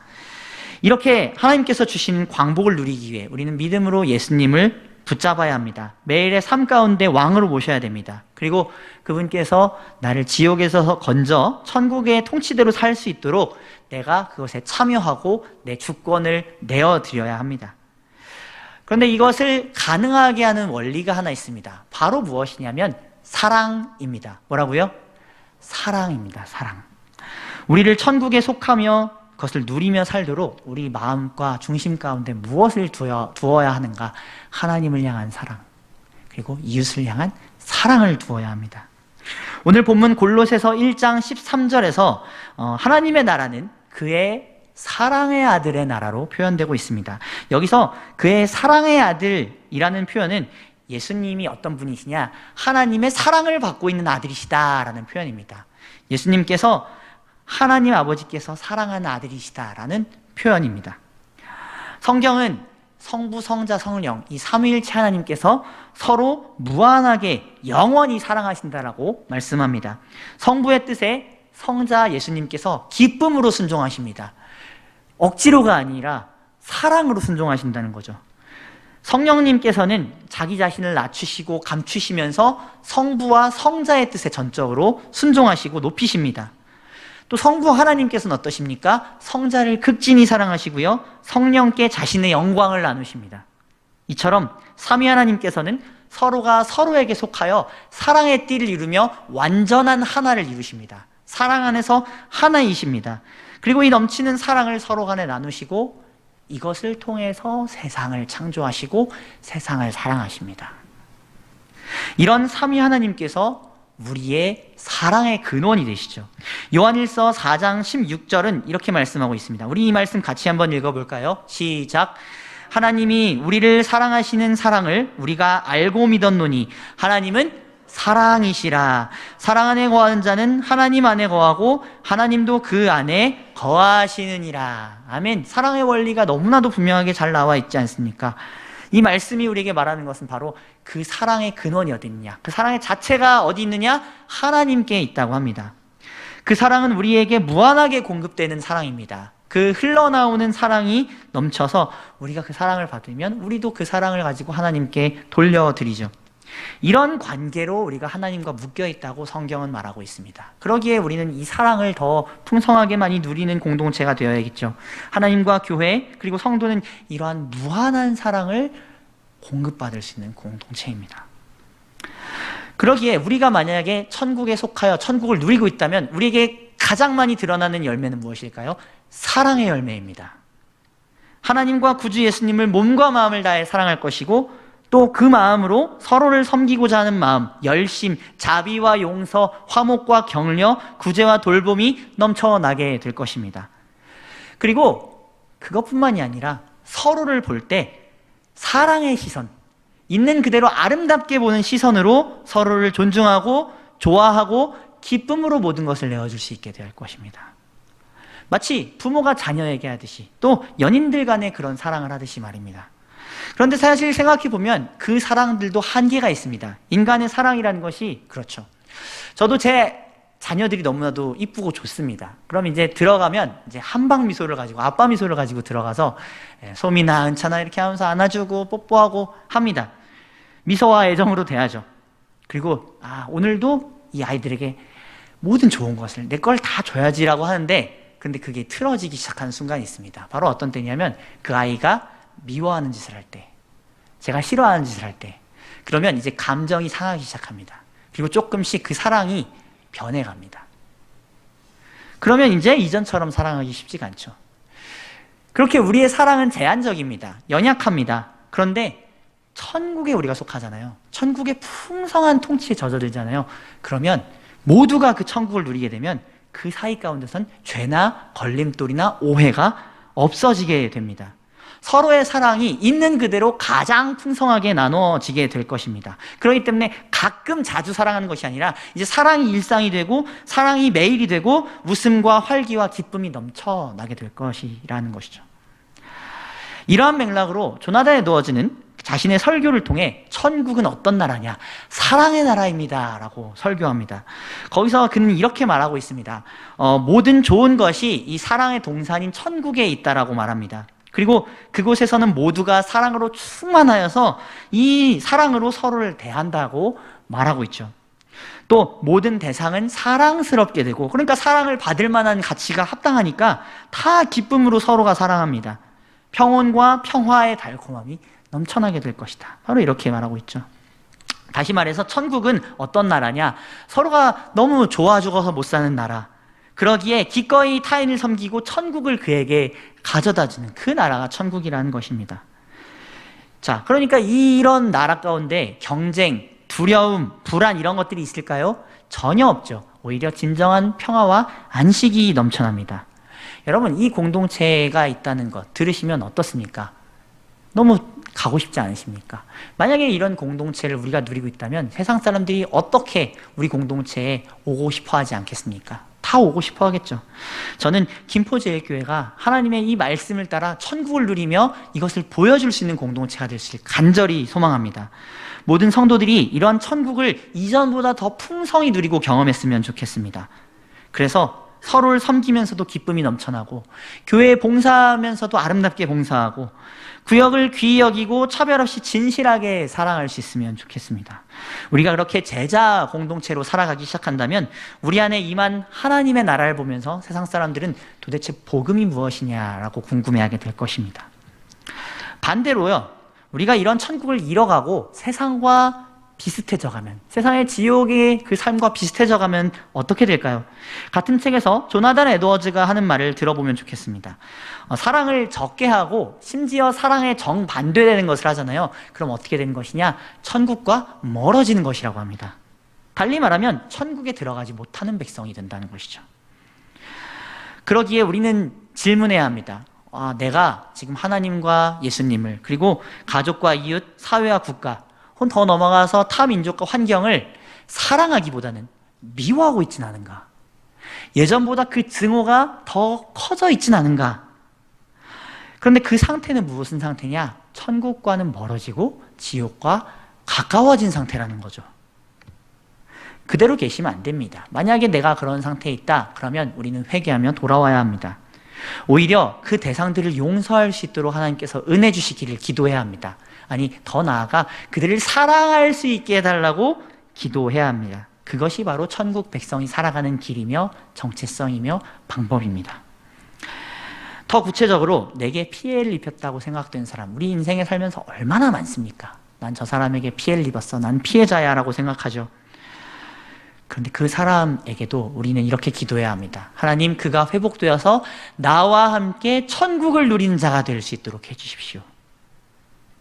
이렇게 하나님께서 주신 광복을 누리기 위해 우리는 믿음으로 예수님을 붙잡아야 합니다. 매일의 삶 가운데 왕으로 모셔야 됩니다. 그리고 그분께서 나를 지옥에서 건져 천국의 통치대로 살 수 있도록 내가 그것에 참여하고 내 주권을 내어드려야 합니다. 그런데 이것을 가능하게 하는 원리가 하나 있습니다. 바로 무엇이냐면 사랑입니다. 뭐라고요? 사랑입니다. 사랑. 우리를 천국에 속하며 그것을 누리며 살도록 우리 마음과 중심 가운데 무엇을 두어야 하는가? 하나님을 향한 사랑, 그리고 이웃을 향한 사랑을 두어야 합니다. 오늘 본문 골로새서 1장 13절에서 하나님의 나라는 그의 사랑의 아들의 나라로 표현되고 있습니다. 여기서 그의 사랑의 아들이라는 표현은 예수님이 어떤 분이시냐? 하나님의 사랑을 받고 있는 아들이시다라는 표현입니다. 예수님께서 하나님 아버지께서 사랑하는 아들이시다라는 표현입니다. 성경은 성부, 성자, 성령 이 삼위일체 하나님께서 서로 무한하게 영원히 사랑하신다라고 말씀합니다. 성부의 뜻에 성자 예수님께서 기쁨으로 순종하십니다. 억지로가 아니라 사랑으로 순종하신다는 거죠. 성령님께서는 자기 자신을 낮추시고 감추시면서 성부와 성자의 뜻에 전적으로 순종하시고 높이십니다. 또 성부 하나님께서는 어떠십니까? 성자를 극진히 사랑하시고요, 성령께 자신의 영광을 나누십니다. 이처럼 삼위 하나님께서는 서로가 서로에게 속하여 사랑의 띠를 이루며 완전한 하나를 이루십니다. 사랑 안에서 하나이십니다. 그리고 이 넘치는 사랑을 서로 간에 나누시고 이것을 통해서 세상을 창조하시고 세상을 사랑하십니다. 이런 삼위 하나님께서 우리의 사랑의 근원이 되시죠. 요한일서 4장 16절은 이렇게 말씀하고 있습니다. 우리 이 말씀 같이 한번 읽어볼까요? 시작. 하나님이 우리를 사랑하시는 사랑을 우리가 알고 믿었노니 하나님은 사랑이시라. 사랑 안에 거하는 자는 하나님 안에 거하고 하나님도 그 안에 거하시느니라. 아멘. 사랑의 원리가 너무나도 분명하게 잘 나와 있지 않습니까? 이 말씀이 우리에게 말하는 것은 바로 그 사랑의 근원이 어디 있느냐, 그 사랑의 자체가 어디 있느냐? 하나님께 있다고 합니다. 그 사랑은 우리에게 무한하게 공급되는 사랑입니다. 그 흘러나오는 사랑이 넘쳐서 우리가 그 사랑을 받으면 우리도 그 사랑을 가지고 하나님께 돌려드리죠. 이런 관계로 우리가 하나님과 묶여 있다고 성경은 말하고 있습니다. 그러기에 우리는 이 사랑을 더 풍성하게 많이 누리는 공동체가 되어야겠죠. 하나님과 교회 그리고 성도는 이러한 무한한 사랑을 공급받을 수 있는 공동체입니다. 그러기에 우리가 만약에 천국에 속하여 천국을 누리고 있다면 우리에게 가장 많이 드러나는 열매는 무엇일까요? 사랑의 열매입니다. 하나님과 구주 예수님을 몸과 마음을 다해 사랑할 것이고 또 그 마음으로 서로를 섬기고자 하는 마음, 열심, 자비와 용서, 화목과 격려, 구제와 돌봄이 넘쳐나게 될 것입니다. 그리고 그것뿐만이 아니라 서로를 볼 때 사랑의 시선, 있는 그대로 아름답게 보는 시선으로 서로를 존중하고 좋아하고 기쁨으로 모든 것을 내어줄 수 있게 될 것입니다. 마치 부모가 자녀에게 하듯이, 또 연인들 간에 그런 사랑을 하듯이 말입니다. 그런데 사실 생각해보면 그 사랑들도 한계가 있습니다. 인간의 사랑이라는 것이 그렇죠. 저도 제 자녀들이 너무나도 이쁘고 좋습니다. 그럼 이제 들어가면 이제 한방 미소를 가지고, 아빠 미소를 가지고 들어가서 소민아, 은찬아 이렇게 하면서 안아주고 뽀뽀하고 합니다. 미소와 애정으로 대하죠. 그리고 오늘도 이 아이들에게 모든 좋은 것을 내 걸 다 줘야지라고 하는데, 근데 그게 틀어지기 시작하는 순간이 있습니다. 바로 어떤 때냐면 그 아이가 미워하는 짓을 할 때, 제가 싫어하는 짓을 할 때, 그러면 이제 감정이 상하기 시작합니다. 그리고 조금씩 그 사랑이 변해갑니다. 그러면 이제 이전처럼 사랑하기 쉽지가 않죠. 그렇게 우리의 사랑은 제한적입니다. 연약합니다. 그런데 천국에 우리가 속하잖아요. 천국의 풍성한 통치에 젖어들잖아요. 그러면 모두가 그 천국을 누리게 되면 그 사이 가운데선 죄나 걸림돌이나 오해가 없어지게 됩니다. 서로의 사랑이 있는 그대로 가장 풍성하게 나눠지게 될 것입니다. 그렇기 때문에 가끔 자주 사랑하는 것이 아니라 이제 사랑이 일상이 되고 사랑이 매일이 되고 웃음과 활기와 기쁨이 넘쳐나게 될 것이라는 것이죠. 이러한 맥락으로 조나단 에드워즈는 자신의 설교를 통해 천국은 어떤 나라냐? 사랑의 나라입니다 라고 설교합니다. 거기서 그는 이렇게 말하고 있습니다. 모든 좋은 것이 이 사랑의 동산인 천국에 있다라고 말합니다. 그리고 그곳에서는 모두가 사랑으로 충만하여서 이 사랑으로 서로를 대한다고 말하고 있죠. 또 모든 대상은 사랑스럽게 되고, 그러니까 사랑을 받을 만한 가치가 합당하니까 다 기쁨으로 서로가 사랑합니다. 평온과 평화의 달콤함이 넘쳐나게 될 것이다. 바로 이렇게 말하고 있죠. 다시 말해서 천국은 어떤 나라냐? 서로가 너무 좋아 죽어서 못 사는 나라, 그러기에 기꺼이 타인을 섬기고 천국을 그에게 가져다주는 그 나라가 천국이라는 것입니다. 자, 그러니까 이런 나라 가운데 경쟁, 두려움, 불안 이런 것들이 있을까요? 전혀 없죠. 오히려 진정한 평화와 안식이 넘쳐납니다. 여러분, 이 공동체가 있다는 것 들으시면 어떻습니까? 너무 가고 싶지 않으십니까? 만약에 이런 공동체를 우리가 누리고 있다면 세상 사람들이 어떻게 우리 공동체에 오고 싶어 하지 않겠습니까? 다 오고 싶어 하겠죠. 저는 김포제일교회가 하나님의 이 말씀을 따라 천국을 누리며 이것을 보여줄 수 있는 공동체가 될 수 있을 간절히 소망합니다. 모든 성도들이 이런 천국을 이전보다 더 풍성히 누리고 경험했으면 좋겠습니다. 그래서 서로를 섬기면서도 기쁨이 넘쳐나고, 교회에 봉사하면서도 아름답게 봉사하고, 구역을 귀히 여기고 차별 없이 진실하게 사랑할 수 있으면 좋겠습니다. 우리가 그렇게 제자 공동체로 살아가기 시작한다면 우리 안에 임한 하나님의 나라를 보면서 세상 사람들은 도대체 복음이 무엇이냐라고 궁금해하게 될 것입니다. 반대로요, 우리가 이런 천국을 잃어가고 세상과 비슷해져가면, 세상의 지옥의 그 삶과 비슷해져가면 어떻게 될까요? 같은 책에서 조나단 에드워즈가 하는 말을 들어보면 좋겠습니다. 사랑을 적게 하고 심지어 사랑에 정반대되는 것을 하잖아요. 그럼 어떻게 되는 것이냐? 천국과 멀어지는 것이라고 합니다. 달리 말하면 천국에 들어가지 못하는 백성이 된다는 것이죠. 그러기에 우리는 질문해야 합니다. 내가 지금 하나님과 예수님을, 그리고 가족과 이웃, 사회와 국가, 혹은 더 넘어가서 타 민족과 환경을 사랑하기보다는 미워하고 있진 않은가? 예전보다 그 증오가 더 커져 있진 않은가? 그런데 그 상태는 무슨 상태냐? 천국과는 멀어지고 지옥과 가까워진 상태라는 거죠. 그대로 계시면 안 됩니다. 만약에 내가 그런 상태에 있다, 그러면 우리는 회개하며 돌아와야 합니다. 오히려 그 대상들을 용서할 수 있도록 하나님께서 은혜 주시기를 기도해야 합니다. 아니, 더 나아가 그들을 사랑할 수 있게 해달라고 기도해야 합니다. 그것이 바로 천국 백성이 살아가는 길이며 정체성이며 방법입니다. 더 구체적으로 내게 피해를 입혔다고 생각된 사람, 우리 인생에 살면서 얼마나 많습니까? 난 저 사람에게 피해를 입었어, 난 피해자야 라고 생각하죠. 그런데 그 사람에게도 우리는 이렇게 기도해야 합니다. 하나님, 그가 회복되어서 나와 함께 천국을 누리는 자가 될 수 있도록 해주십시오.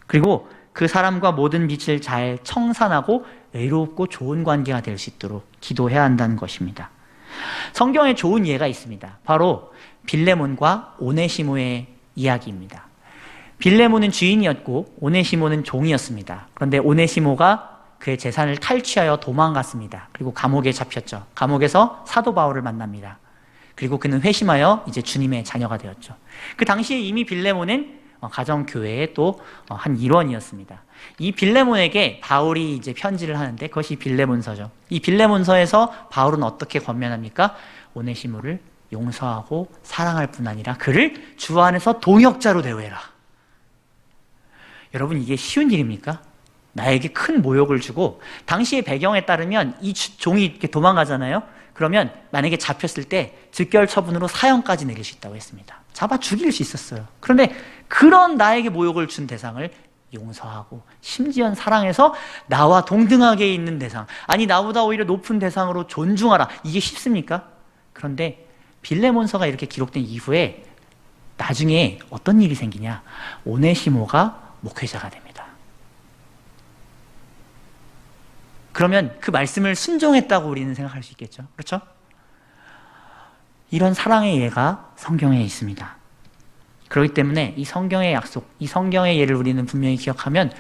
그리고 그 사람과 모든 빛을 잘 청산하고 의롭고 좋은 관계가 될 수 있도록 기도해야 한다는 것입니다. 성경에 좋은 예가 있습니다. 바로 빌레몬과 오네시모의 이야기입니다. 빌레몬은 주인이었고 오네시모는 종이었습니다. 그런데 오네시모가 그의 재산을 탈취하여 도망갔습니다. 그리고 감옥에 잡혔죠. 감옥에서 사도 바울을 만납니다. 그리고 그는 회심하여 이제 주님의 자녀가 되었죠. 그 당시에 이미 빌레몬은 가정교회의 또 한 일원이었습니다. 이 빌레몬에게 바울이 이제 편지를 하는데 그것이 빌레몬서죠. 이 빌레몬서에서 바울은 어떻게 권면합니까? 오네시모를 용서하고 사랑할 뿐 아니라 그를 주 안에서 동역자로 대우해라. 여러분, 이게 쉬운 일입니까? 나에게 큰 모욕을 주고, 당시의 배경에 따르면 이 종이 이렇게 도망가잖아요. 그러면 만약에 잡혔을 때 즉결 처분으로 사형까지 내릴 수 있다고 했습니다. 잡아 죽일 수 있었어요. 그런데 그런 나에게 모욕을 준 대상을 용서하고 심지어 사랑해서 나와 동등하게 있는 대상, 아니 나보다 오히려 높은 대상으로 존중하라. 이게 쉽습니까? 그런데 빌레몬서가 이렇게 기록된 이후에 나중에 어떤 일이 생기냐? 오네시모가 목회자가 됩니다. 그러면 그 말씀을 순종했다고 우리는 생각할 수 있겠죠. 그렇죠? 이런 사랑의 예가 성경에 있습니다. 그렇기 때문에 이 성경의 약속, 이 성경의 예를 우리는 분명히 기억하면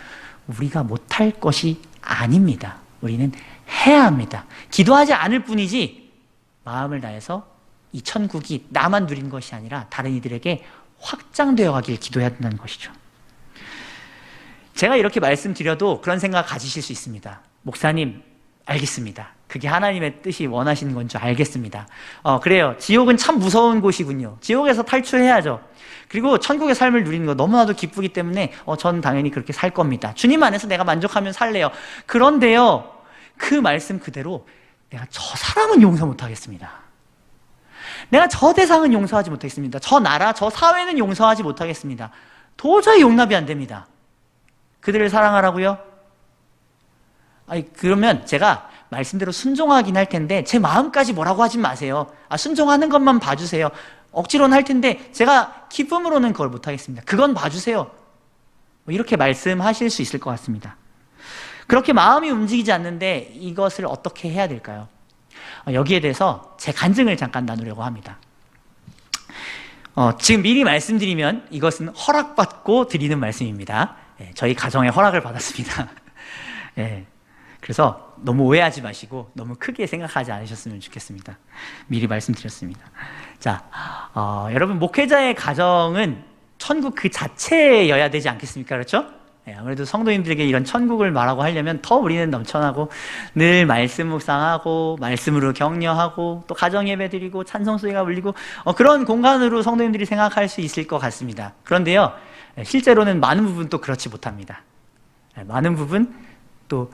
우리가 못할 것이 아닙니다. 우리는 해야 합니다. 기도하지 않을 뿐이지 마음을 다해서 이 천국이 나만 누린 것이 아니라 다른 이들에게 확장되어 가길 기도해야 한다는 것이죠. 제가 이렇게 말씀드려도 그런 생각 가지실 수 있습니다. 목사님, 알겠습니다. 그게 하나님의 뜻이 원하시는 건 줄 알겠습니다. 그래요. 지옥은 참 무서운 곳이군요. 지옥에서 탈출해야죠. 그리고 천국의 삶을 누리는 거 너무나도 기쁘기 때문에 전 당연히 그렇게 살 겁니다. 주님 안에서 내가 만족하면 살래요. 그런데요, 그 말씀 그대로 내가 저 사람은 용서 못하겠습니다. 내가 저 대상은 용서하지 못하겠습니다. 저 나라, 저 사회는 용서하지 못하겠습니다. 도저히 용납이 안 됩니다. 그들을 사랑하라고요? 그러면 제가 말씀대로 순종하긴 할 텐데 제 마음까지 뭐라고 하지 마세요. 순종하는 것만 봐주세요. 억지로는 할 텐데 제가 기쁨으로는 그걸 못하겠습니다. 그건 봐주세요. 이렇게 말씀하실 수 있을 것 같습니다. 그렇게 마음이 움직이지 않는데 이것을 어떻게 해야 될까요? 여기에 대해서 제 간증을 잠깐 나누려고 합니다. 지금 미리 말씀드리면 이것은 허락받고 드리는 말씀입니다. 저희 가정에 허락을 받았습니다. 그래서 너무 오해하지 마시고 너무 크게 생각하지 않으셨으면 좋겠습니다. 미리 말씀드렸습니다. 자, 여러분, 목회자의 가정은 천국 그 자체여야 되지 않겠습니까? 그렇죠? 아무래도 성도님들에게 이런 천국을 말하고 하려면 더 우리는 넘쳐나고 늘 말씀 묵상하고 말씀으로 격려하고 또 가정 예배 드리고 찬송 소리가 울리고 그런 공간으로 성도님들이 생각할 수 있을 것 같습니다. 그런데요, 실제로는 많은 부분 또 그렇지 못합니다. 많은 부분 또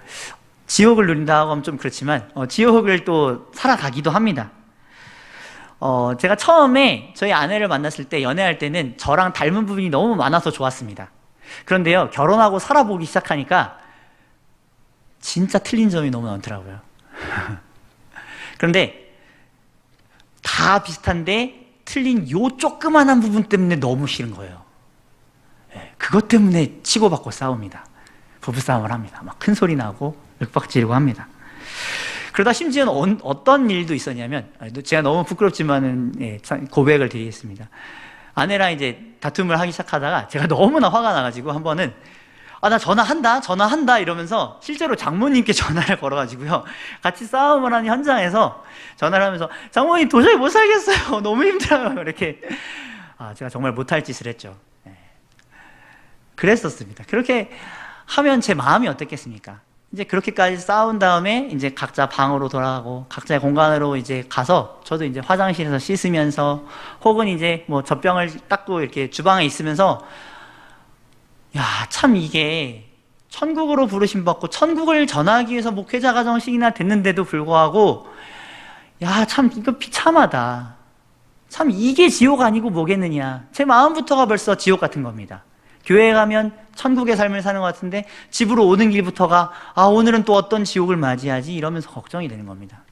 지옥을 누린다고 하면 좀 그렇지만 지옥을 또 살아가기도 합니다. 제가 처음에 저희 아내를 만났을 때, 연애할 때는 저랑 닮은 부분이 너무 많아서 좋았습니다. 그런데요, 결혼하고 살아보기 시작하니까 진짜 틀린 점이 너무 많더라고요. 그런데 다 비슷한데 틀린 요 조그만한 부분 때문에 너무 싫은 거예요. 그것 때문에 치고받고 싸웁니다. 부부싸움을 합니다. 막 큰 소리 나고 윽박지르고 합니다. 그러다 심지어는 어떤 일도 있었냐면, 제가 너무 부끄럽지만은 고백을 드리겠습니다. 아내랑 이제 다툼을 하기 시작하다가 제가 너무나 화가 나가지고 한 번은 나 전화한다 이러면서 실제로 장모님께 전화를 걸어가지고요, 같이 싸움을 하는 현장에서 전화를 하면서 장모님 도저히 못 살겠어요. 너무 힘들어요. 이렇게 제가 정말 못할 짓을 했죠. 그랬었습니다. 그렇게 하면 제 마음이 어땠겠습니까? 이제 그렇게까지 싸운 다음에 이제 각자 방으로 돌아가고 각자의 공간으로 이제 가서 저도 이제 화장실에서 씻으면서 혹은 이제 뭐 젖병을 닦고 이렇게 주방에 있으면서 참 이게 천국으로 부르심 받고 천국을 전하기 위해서 목회자 가정식이나 됐는데도 불구하고 참 이거 비참하다. 참 이게 지옥 아니고 뭐겠느냐. 제 마음부터가 벌써 지옥 같은 겁니다. 교회에 가면 천국의 삶을 사는 것 같은데 집으로 오는 길부터가 오늘은 또 어떤 지옥을 맞이하지 이러면서 걱정이 되는 겁니다.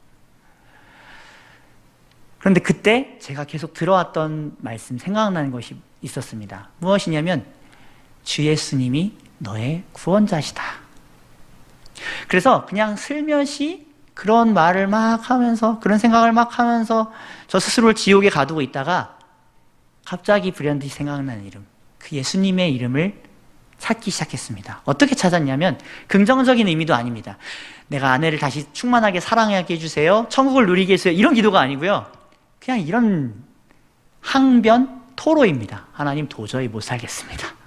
그런데 그때 제가 계속 들어왔던 말씀, 생각나는 것이 있었습니다. 무엇이냐면 주 예수님이 너의 구원자시다. 그래서 그냥 슬며시 그런 말을 막 하면서, 그런 생각을 막 하면서 저 스스로를 지옥에 가두고 있다가 갑자기 불현듯이 생각나는 이름, 그 예수님의 이름을 찾기 시작했습니다. 어떻게 찾았냐면 긍정적인 의미도 아닙니다. 내가 아내를 다시 충만하게 사랑하게 해주세요, 천국을 누리게 해주세요, 이런 기도가 아니고요. 그냥 이런 항변, 토로입니다. 하나님, 도저히 못 살겠습니다.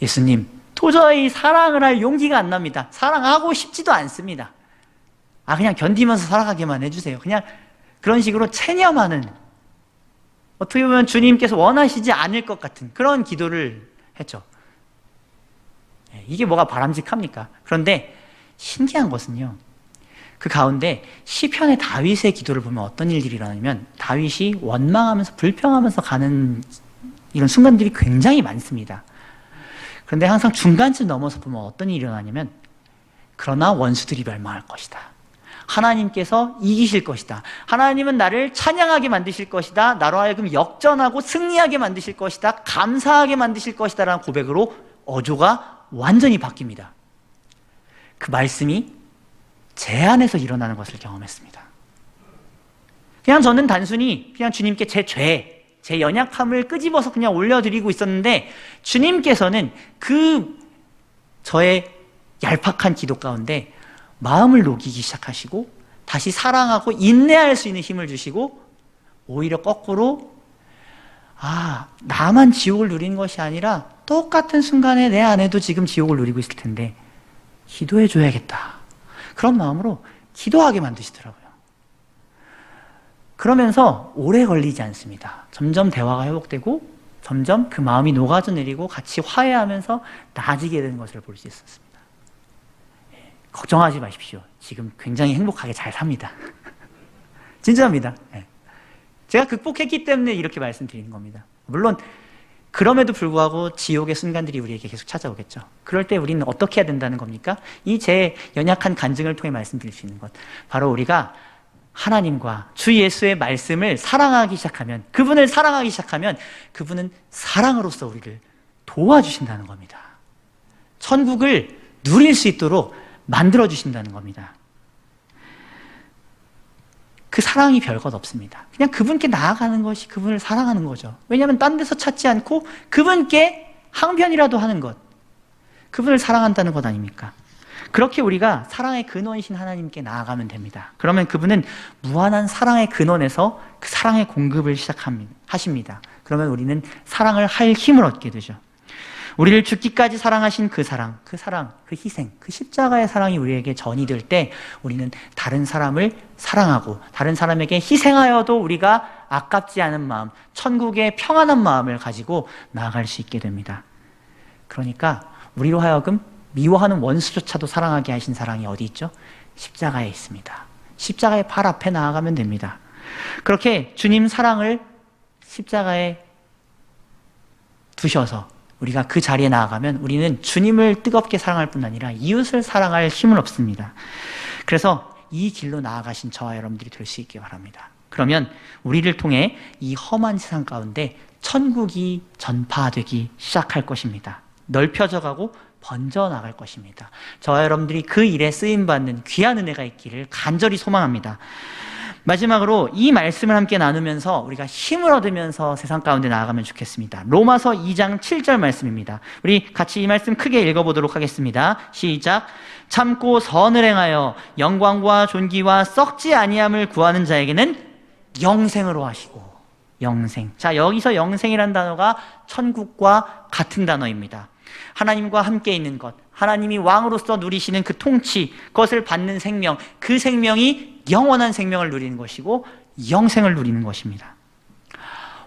예수님, 도저히 사랑을 할 용기가 안 납니다. 사랑하고 싶지도 않습니다. 그냥 견디면서 살아가게만 해주세요. 그냥 그런 식으로 체념하는, 어떻게 보면 주님께서 원하시지 않을 것 같은 그런 기도를 했죠. 이게 뭐가 바람직합니까? 그런데 신기한 것은요, 그 가운데 시편의 다윗의 기도를 보면 어떤 일들이 일어나냐면, 다윗이 원망하면서 불평하면서 가는 이런 순간들이 굉장히 많습니다. 그런데 항상 중간쯤 넘어서 보면 어떤 일이 일어나냐면, 그러나 원수들이 멸망할 것이다, 하나님께서 이기실 것이다, 하나님은 나를 찬양하게 만드실 것이다, 나로 하여금 역전하고 승리하게 만드실 것이다, 감사하게 만드실 것이다 라는 고백으로 어조가 완전히 바뀝니다. 그 말씀이 제 안에서 일어나는 것을 경험했습니다. 그냥 저는 단순히 그냥 주님께 제 죄, 제 연약함을 끄집어서 그냥 올려드리고 있었는데, 주님께서는 그 저의 얄팍한 기도 가운데 마음을 녹이기 시작하시고, 다시 사랑하고 인내할 수 있는 힘을 주시고, 오히려 거꾸로 나만 지옥을 누리는 것이 아니라 똑같은 순간에 내 아내도 지금 지옥을 누리고 있을 텐데 기도해 줘야겠다, 그런 마음으로 기도하게 만드시더라고요. 그러면서 오래 걸리지 않습니다. 점점 대화가 회복되고 점점 그 마음이 녹아져 내리고 같이 화해하면서 나아지게 되는 것을 볼 수 있었습니다. 걱정하지 마십시오. 지금 굉장히 행복하게 잘 삽니다. 진짜입니다. 제가 극복했기 때문에 이렇게 말씀드리는 겁니다. 물론 그럼에도 불구하고 지옥의 순간들이 우리에게 계속 찾아오겠죠. 그럴 때 우리는 어떻게 해야 된다는 겁니까? 이 제 연약한 간증을 통해 말씀드릴 수 있는 것, 바로 우리가 하나님과 주 예수의 말씀을 사랑하기 시작하면, 그분을 사랑하기 시작하면 그분은 사랑으로서 우리를 도와주신다는 겁니다. 천국을 누릴 수 있도록 만들어주신다는 겁니다. 그 사랑이 별것 없습니다. 그냥 그분께 나아가는 것이 그분을 사랑하는 거죠. 왜냐하면 딴 데서 찾지 않고 그분께 항변이라도 하는 것, 그분을 사랑한다는 것 아닙니까? 그렇게 우리가 사랑의 근원이신 하나님께 나아가면 됩니다. 그러면 그분은 무한한 사랑의 근원에서 그 사랑의 공급을 시작하십니다. 그러면 우리는 사랑을 할 힘을 얻게 되죠. 우리를 죽기까지 사랑하신 그 사랑, 그 희생, 그 십자가의 사랑이 우리에게 전이 될 때 우리는 다른 사람을 사랑하고 다른 사람에게 희생하여도 우리가 아깝지 않은 마음, 천국의 평안한 마음을 가지고 나아갈 수 있게 됩니다. 그러니까 우리로 하여금 미워하는 원수조차도 사랑하게 하신 사랑이 어디 있죠? 십자가에 있습니다. 십자가의 발 앞에 나아가면 됩니다. 그렇게 주님 사랑을 십자가에 두셔서 우리가 그 자리에 나아가면 우리는 주님을 뜨겁게 사랑할 뿐 아니라 이웃을 사랑할 힘을 얻습니다. 그래서 이 길로 나아가신 저와 여러분들이 될 수 있기 바랍니다. 그러면 우리를 통해 이 험한 세상 가운데 천국이 전파되기 시작할 것입니다. 넓혀져 가고 번져 나갈 것입니다. 저와 여러분들이 그 일에 쓰임받는 귀한 은혜가 있기를 간절히 소망합니다. 마지막으로 이 말씀을 함께 나누면서 우리가 힘을 얻으면서 세상 가운데 나아가면 좋겠습니다. 로마서 2장 7절 말씀입니다. 우리 같이 이 말씀 크게 읽어보도록 하겠습니다. 시작. 참고 선을 행하여 영광과 존귀와 썩지 아니함을 구하는 자에게는 영생으로 하시고. 영생. 자, 여기서 영생이라는 단어가 천국과 같은 단어입니다. 하나님과 함께 있는 것, 하나님이 왕으로서 누리시는 그 통치, 그것을 받는 생명, 그 생명이 영원한 생명을 누리는 것이고 영생을 누리는 것입니다.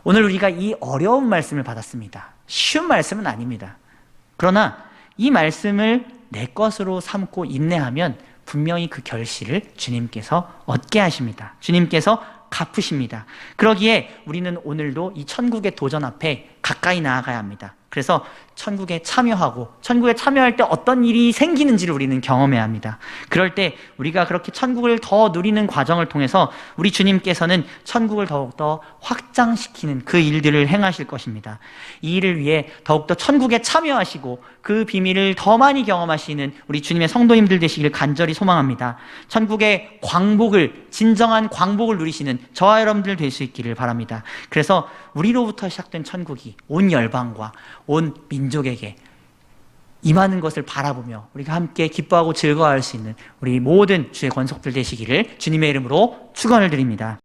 오늘 우리가 이 어려운 말씀을 받았습니다. 쉬운 말씀은 아닙니다. 그러나 이 말씀을 내 것으로 삼고 인내하면 분명히 그 결실을 주님께서 얻게 하십니다. 주님께서 갚으십니다. 그러기에 우리는 오늘도 이 천국의 도전 앞에 가까이 나아가야 합니다. 그래서 천국에 참여하고 천국에 참여할 때 어떤 일이 생기는지를 우리는 경험해야 합니다. 그럴 때 우리가 그렇게 천국을 더 누리는 과정을 통해서 우리 주님께서는 천국을 더욱더 확장시키는 그 일들을 행하실 것입니다. 이 일을 위해 더욱더 천국에 참여하시고 그 비밀을 더 많이 경험하시는 우리 주님의 성도님들 되시기를 간절히 소망합니다. 천국의 광복을, 진정한 광복을 누리시는 저와 여러분들 될 수 있기를 바랍니다. 그래서 우리로부터 시작된 천국이 온 열방과 온 민족에게 임하는 것을 바라보며 우리가 함께 기뻐하고 즐거워할 수 있는 우리 모든 주의 권속들 되시기를 주님의 이름으로 축원을 드립니다.